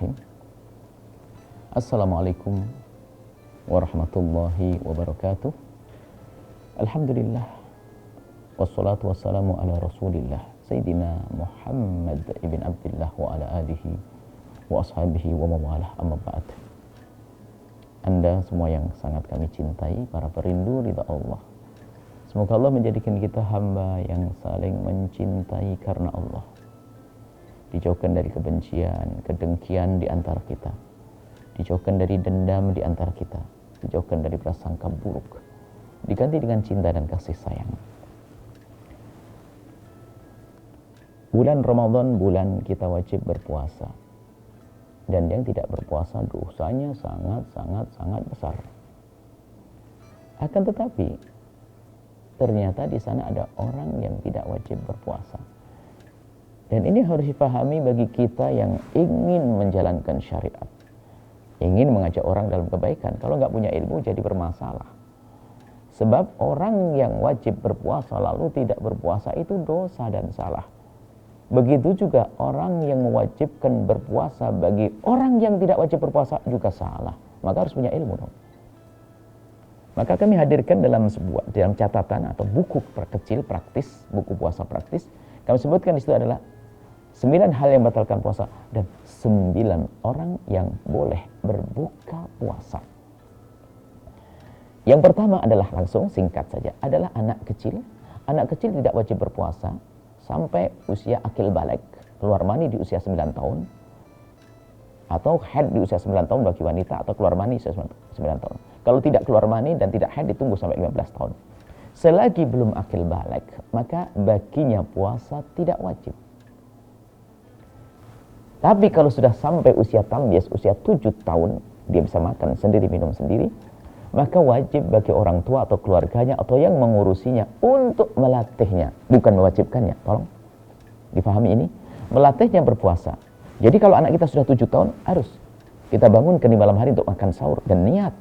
Bismillahirrahmanirrahim. Assalamualaikum warahmatullahi wabarakatuh. Alhamdulillah. Wassalatu wassalamu ala rasulillah Sayyidina Muhammad ibn Abdullah wa ala alihi wa ashabihi wa mawalah, amma ba'd. Anda semua yang sangat kami cintai, para perindu ridha Allah, semoga Allah menjadikan kita hamba yang saling mencintai karena Allah, dijauhkan dari kebencian, kedengkian di antara kita, dijauhkan dari dendam di antara kita, dijauhkan dari prasangka buruk, diganti dengan cinta dan kasih sayang. Bulan Ramadan, bulan kita wajib berpuasa, dan yang tidak berpuasa dosanya sangat besar. Akan tetapi ternyata di sana ada orang yang tidak wajib berpuasa. Dan ini harus dipahami bagi kita yang ingin menjalankan syariat, ingin mengajak orang dalam kebaikan. Kalau nggak punya ilmu jadi bermasalah. Sebab orang yang wajib berpuasa lalu tidak berpuasa itu dosa dan salah. Begitu juga orang yang mewajibkan berpuasa bagi orang yang tidak wajib berpuasa juga salah. Maka harus punya ilmu dong. Maka kami hadirkan dalam catatan atau buku kecil praktis, buku puasa praktis. Kami sebutkan di situ adalah 9 hal yang membatalkan puasa dan 9 orang yang boleh berbuka puasa. Yang pertama adalah, langsung singkat saja, adalah anak kecil. Anak kecil tidak wajib berpuasa sampai usia akil balik, keluar mani di usia 9 tahun, atau haid di usia 9 tahun bagi wanita, atau keluar mani usia 9 tahun. Kalau tidak keluar mani dan tidak haid, ditunggu sampai 15 tahun. Selagi belum akil balik, maka baginya puasa tidak wajib. Tapi kalau sudah sampai usia tamyiz, usia 7 tahun, dia bisa makan sendiri, minum sendiri, maka wajib bagi orang tua atau keluarganya atau yang mengurusinya untuk melatihnya, bukan mewajibkannya. Tolong dipahami ini, melatihnya berpuasa. Jadi kalau anak kita sudah 7 tahun, harus kita bangunkan di malam hari untuk makan sahur dan niat.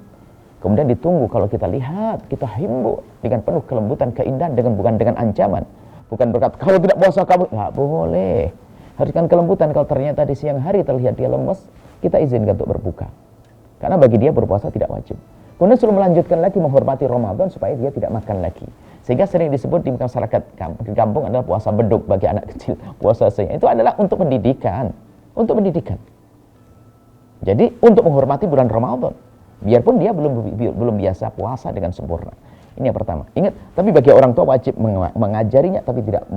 Kemudian ditunggu, kalau kita lihat, kita himbau dengan penuh kelembutan, keindahan, bukan dengan ancaman. Bukan berkata, kalau tidak puasa kamu, nggak boleh. Haruskan kelembutan. Kalau ternyata di siang hari terlihat dia lemes, kita izinkan untuk berbuka. Karena bagi dia berpuasa tidak wajib. Kemudian suruh melanjutkan lagi menghormati Ramadan supaya dia tidak makan lagi. Sehingga sering disebut di masyarakat di kampung adalah puasa beduk bagi anak kecil. Puasa siang itu adalah untuk pendidikan. Untuk pendidikan. Jadi untuk menghormati bulan Ramadan. Biarpun dia belum biasa puasa dengan sempurna. Ini yang pertama. Ingat, tapi bagi orang tua wajib mengajarinya tapi tidak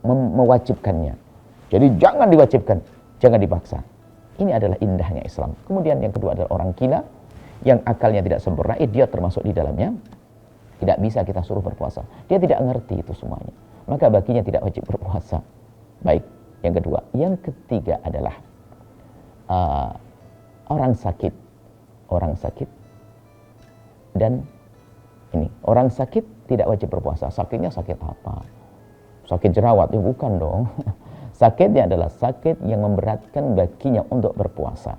mewajibkannya. Jadi jangan diwajibkan, jangan dipaksa. Ini adalah indahnya Islam. Kemudian yang kedua adalah orang gila yang akalnya tidak sempurna, dia termasuk di dalamnya. Tidak bisa kita suruh berpuasa. Dia tidak ngerti itu semuanya. Maka baginya tidak wajib berpuasa. Baik, yang kedua. Yang ketiga adalah orang sakit. Orang sakit. Dan ini, orang sakit tidak wajib berpuasa. Sakitnya sakit apa? Sakit jerawat? Ya bukan dong. Sakitnya adalah sakit yang memberatkan baginya untuk berpuasa.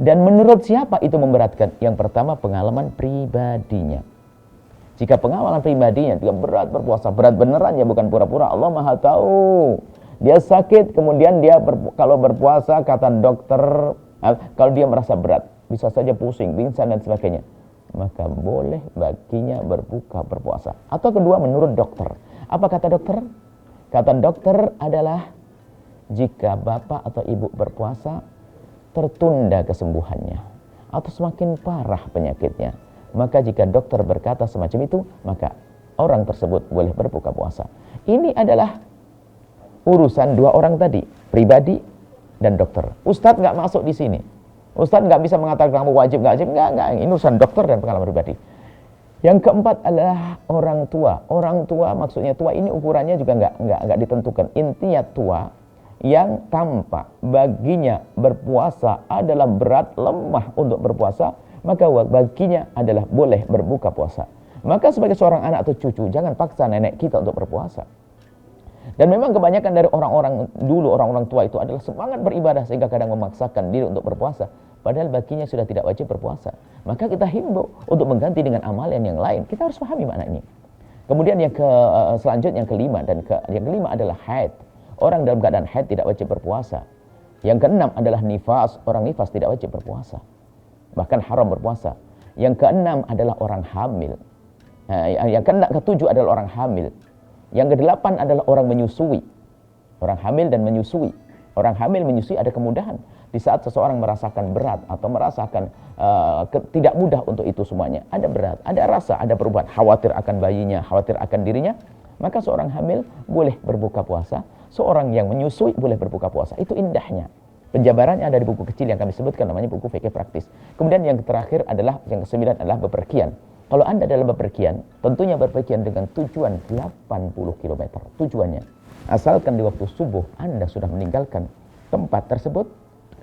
Dan menurut siapa itu memberatkan? Yang pertama, pengalaman pribadinya. Jika pengalaman pribadinya dia berat berpuasa, berat beneran ya, bukan pura-pura. Allah Maha tahu. Dia sakit, kemudian dia kalau berpuasa, kata dokter, kalau dia merasa berat, bisa saja pusing, pingsan dan sebagainya, maka boleh baginya berpuasa. Atau kedua, menurut dokter. Apa kata dokter? Kata dokter adalah jika bapak atau ibu berpuasa tertunda kesembuhannya atau semakin parah penyakitnya, maka jika dokter berkata semacam itu, maka orang tersebut boleh berbuka puasa. Ini adalah urusan dua orang tadi, pribadi dan dokter. Ustadz nggak masuk di sini. Ustadz nggak bisa mengatakan kamu wajib nggak wajib, nggak. Ini urusan dokter dan pengalaman pribadi. Yang keempat adalah orang tua. Orang tua, maksudnya tua ini ukurannya juga nggak ditentukan. Intinya tua yang tampak baginya berpuasa adalah berat, lemah untuk berpuasa, maka baginya adalah boleh berbuka puasa. Maka sebagai seorang anak atau cucu, jangan paksa nenek kita untuk berpuasa. Dan memang kebanyakan dari orang-orang dulu, orang-orang tua itu adalah semangat beribadah sehingga kadang memaksakan diri untuk berpuasa. Padahal baginya sudah tidak wajib berpuasa. Maka kita himbau untuk mengganti dengan amalan yang lain. Kita harus pahami makna ini. Kemudian selanjutnya yang kelima, yang kelima adalah haid. Orang dalam keadaan haid tidak wajib berpuasa. Yang keenam adalah nifas. Orang nifas tidak wajib berpuasa, bahkan haram berpuasa. Yang keenam adalah orang hamil. Yang ketujuh adalah orang hamil. Yang kedelapan adalah orang menyusui. Orang hamil dan menyusui. Orang hamil menyusui ada kemudahan. Di saat seseorang merasakan berat atau merasakan tidak mudah untuk itu semuanya, ada berat, ada rasa, ada perubahan, khawatir akan bayinya, khawatir akan dirinya, maka seorang hamil boleh berbuka puasa, seorang yang menyusui boleh berbuka puasa. Itu indahnya. Penjabarannya ada di buku kecil yang kami sebutkan, namanya buku fikih praktis. Kemudian yang terakhir adalah, yang kesembilan adalah bepergian. Kalau Anda dalam bepergian, tentunya bepergian dengan tujuan 80 km. Tujuannya, asalkan di waktu subuh Anda sudah meninggalkan tempat tersebut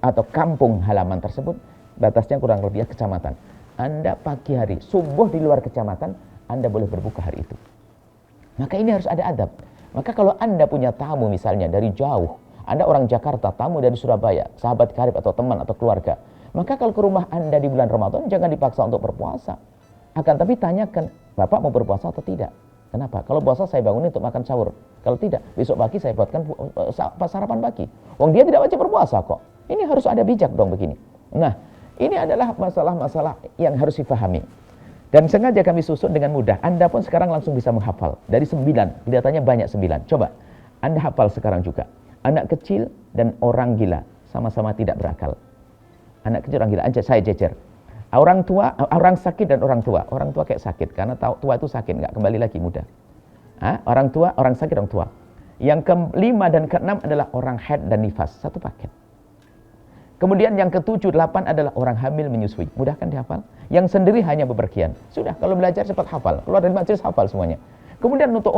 atau kampung halaman tersebut, batasnya kurang lebih kecamatan. Anda pagi hari, subuh di luar kecamatan, Anda boleh berbuka hari itu. Maka ini harus ada adab. Maka kalau Anda punya tamu misalnya dari jauh, Anda orang Jakarta, tamu dari Surabaya, sahabat karib atau teman atau keluarga, maka kalau ke rumah Anda di bulan Ramadan, jangan dipaksa untuk berpuasa. Akan tapi tanyakan, Bapak mau berpuasa atau tidak? Kenapa? Kalau puasa saya bangun untuk makan sahur. Kalau tidak, besok pagi saya buatkan sarapan pagi. Wong dia tidak wajib berpuasa kok. Ini harus ada bijak dong begini. Nah, ini adalah masalah-masalah yang harus dipahami. Dan sengaja kami susun dengan mudah. Anda pun sekarang langsung bisa menghafal. Dari 9, kelihatannya banyak 9. Coba, Anda hafal sekarang juga. Anak kecil dan orang gila sama-sama tidak berakal. Anak kecil, orang gila, saya jejer. Orang tua, orang sakit dan orang tua. Orang tua kayak sakit, karena tua itu sakit, nggak kembali lagi muda. Orang tua, orang sakit, orang tua. Yang kelima dan keenam adalah orang haid dan nifas. Satu paket. Kemudian yang ketujuh, 8 adalah orang hamil menyusui. Mudah kan dihafal? Yang sendiri hanya bepergian. Sudah, kalau belajar cepat hafal. Keluar dari majelis hafal semuanya. Kemudian untuk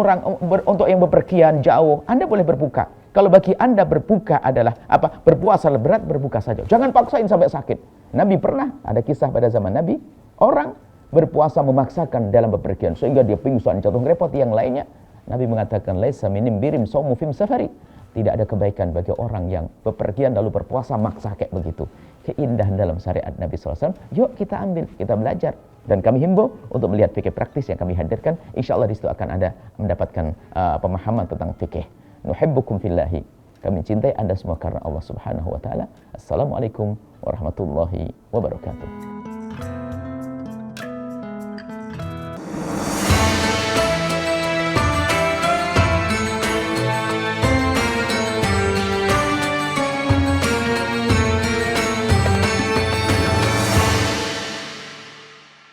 untuk yang bepergian jauh, Anda boleh berbuka. Kalau bagi Anda berbuka adalah berpuasa berat, berbuka saja. Jangan paksain sampai sakit. Nabi pernah, ada kisah pada zaman Nabi, orang berpuasa memaksakan dalam bepergian sehingga dia pingsan, jatuh repot. Yang lainnya, Nabi mengatakan, laisa minim birim saumu fim safari. Tidak ada kebaikan bagi orang yang bepergian lalu berpuasa maksa kayak begitu. Keindahan dalam syariat Nabi SAW. Yuk kita ambil, kita belajar. Dan kami himbau untuk melihat fikih praktis yang kami hadirkan. Insya Allah di situ akan ada mendapatkan pemahaman tentang fikih. Nuhibbukum fillahi. Kami cintai Anda semua karena Allah Subhanahu wa taala. Assalamualaikum warahmatullahi wabarakatuh.